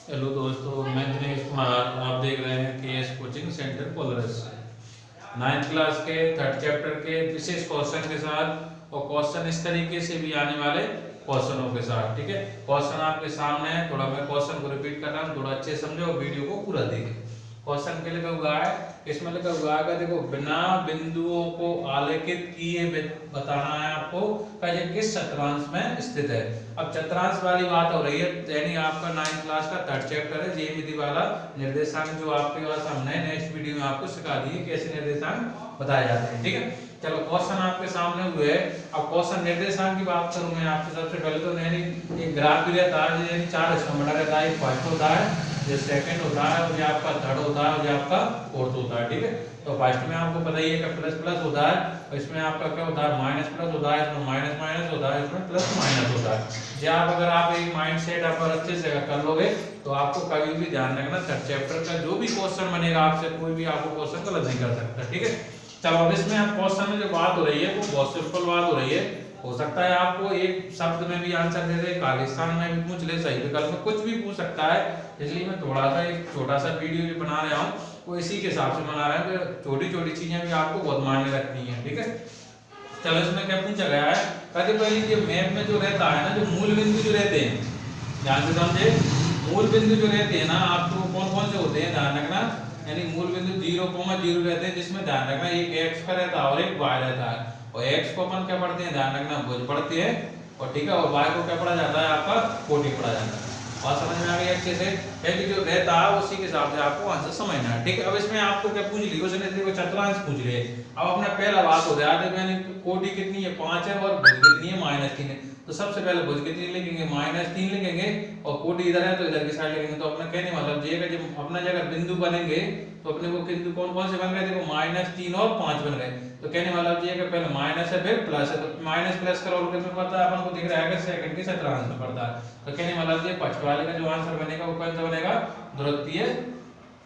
Hello दोस्तों, मैं दिनेश कुमार। आप देख रहे हैं KS coaching centre Kolaras. 9th class के 3rd चैप्टर के विशेष क्वेश्चन के साथ और क्वेश्चन इस तरीके से भी आने वाले क्वेश्चनों के साथ। ठीक है, क्वेश्चन आपके सामने है। थोड़ा मैं क्वेश्चन को रिपीट कर रहा हूँ, थोड़ा अच्छे समझो और वीडियो को पूरा देखें। क्वेश्चन के लिखा हुआ है, इसमें लिखा हुआ है देखो, बिना बिंदुओं को आलेखित किए बताना है आपको कि ये किस चतुर्थांश में स्थित है। अब चतुर्थांश वाली बात हो रही है, यानी आपका 9th क्लास का 3rd चैप्टर है ज्यामिति वाला निर्देशांक, जो आपके पास हमने नेक्स्ट वीडियो में आपको सिखा दिए कैसे निर्देशांक बताए जाते हैं। ठीक है, चलो क्वेश्चन आपके सामने हुए। अब क्वेश्चन निर्देशांक की बात करूं मैं आपसे, सबसे पहले तो यानी एक ग्राफ भी रहता है, यानी 4 हिस्सों में बटा रहता है। फर्स्ट होता है, ये सेकंड होता है, और ये आपका थर्ड होता है, और ये आपका फोर्थ होता है। ठीक है, तो फर्स्ट में आपको पता ही है कि प्लस प्लस होता है, और इसमें आपका क्या होता है, माइनस प्लस होता है, इसमें माइनस माइनस होता है, इसमें प्लस माइनस होता है। ये आप अगर आप एक माइंड सेट आप अच्छे से कर लोगे तो आपको कभी भी ध्यान रखना, 3rd चैप्टर का जो भी क्वेश्चन बनेगा आपसे, कोई भी आपको क्वेश्चन गलत नहीं कर सकता। ठीक है, चलो अब इसमें आप क्वेश्चन में जो बात हो रही है वो बहुत सिंपल बात हो रही है। हो सकता है आपको एक शब्द में भी आंसर दे दे, खालिस्तान में भी पूछ ले, सही विकल्प में कुछ भी पूछ सकता है। इसलिए मैं थोड़ा सा एक छोटा सा वीडियो भी बना रहा हूँ, वो इसी के हिसाब से बना रहा हूँ कि छोटी छोटी चीजें भी आपको बहुत मायने रखती हैं। ठीक है, चलो इसमें क्या पूछा गया है, कहते पहले ये मैप में जो रहता है ना, जो मूल बिंदु जो रहते हैं, ध्यान से समझे, मूल बिंदु जो रहते हैं ना आपको कौन कौन से होते हैं ध्यान रखना। यानी मूल बिंदु 0,0 रहते हैं, जिसमें ध्यान रखना एक x का रहता है और एक y रहता है। और x को अपन क्या पढ़ते हैं, ध्यान रखना भुज पढ़ते हैं, और ठीक है, और y को क्या पढ़ा जाता है, आपका कोटि पढ़ा जाता है। और समझ में आ गई अच्छे से, क्योंकि जो रहता है उसी के हिसाब से आपको आंसर समझना है। ठीक है, अब इसमें आपको क्या पूछ ली, उसने देखो चतुर्थांश पूछ रही है। अब अपना पहला बात हो गया, देखो यानी कोटि कितनी है, 5 है, और भुज कितनी है, -3 है। तो सबसे पहले भुज कितनी लिखेंगे, -3 लिखेंगे, और कोटि इधर है तो इधर की साइड लिखेंगे। तो अपना कहने मतलब ये है, जब अपना जगह बिंदु बनेंगे तो अपने को बिंदु कौन कौन से बन गए, देखो -3 और 5 बन गए। तो कहने मतलब ये है पहले माइनस है फिर प्लस है, तो माइनस प्लस करो कितना पड़ता है अपन को, दिख रहा है कि सेकंड के चतुर्थांश में पड़ता है। तो कहने मतलब ये फर्स्ट वाले का जो आंसर बनेगा वो कौन सा बनेगा, द्वितीय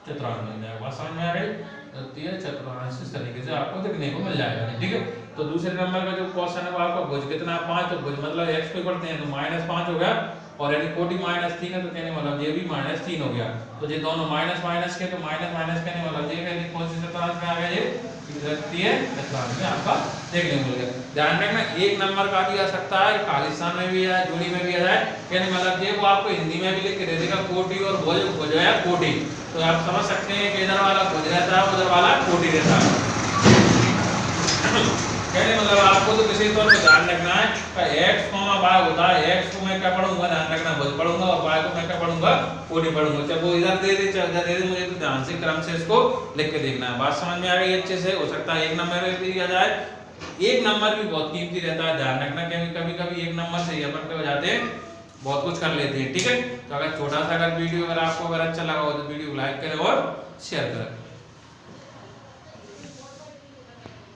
चतुर्थांश बन जाएगा। बात समझ में आ गई, द्वितीय चतुर्थांश इस तरीके से आपको देखने को मिल जाएगा। ठीक है, तो दूसरे नंबर का जो क्वेश्चन है वो आपका भुज कितना, 5, तो भुज मतलब x पे पढ़ते हैं तो -5 हो गया, और यानी कोटि -3 है, तो कहने मतलब ये भी -3 हो गया। तो ये दोनों माइनस माइनस के, तो माइनस माइनस कहने मतलब ये है कौन सी चतुर्थांश में आ गया, ये द्वितीय चतुर्थांश में आपका देखने को मिल गया। ध्यान रखना, एक नंबर का भी आ सकता है, खालिस्तान में भी है, जोड़ी में भी आ जाए, कहने मतलब ये वो आपको हिंदी में भी लिख के दे देगा, कोटि और भुज, भुज या कोटि। तो आप समझ सकते हैं कि इधर वाला भुज रहता है, उधर वाला कोटि रहता है। कहने मतलब आपको तो किसी तौर पे ध्यान रखना है कि x, y होता है, x को मैं क्या पढ़ूंगा, ध्यान रखना भुज पढ़ूंगा, और y को मैं क्या पढ़ूंगा, कोटि पढ़ूंगा। जब वो इधर दे दे इधर दे दे, मुझे तो ध्यान से क्रम से इसको लिख के देखना है। बात समझ में आ गई अच्छे से। हो सकता है एक नंबर में भी आ जाए, एक नंबर भी बहुत कीमती रहता है, ध्यान रखना, क्योंकि कभी कभी एक नंबर से ही अपन पे हो जाते हैं, बहुत कुछ कर लेते हैं। ठीक है, तो अगर छोटा सा अगर वीडियो अगर आपको अगर अच्छा लगा हो तो वीडियो को लाइक करें और शेयर करें।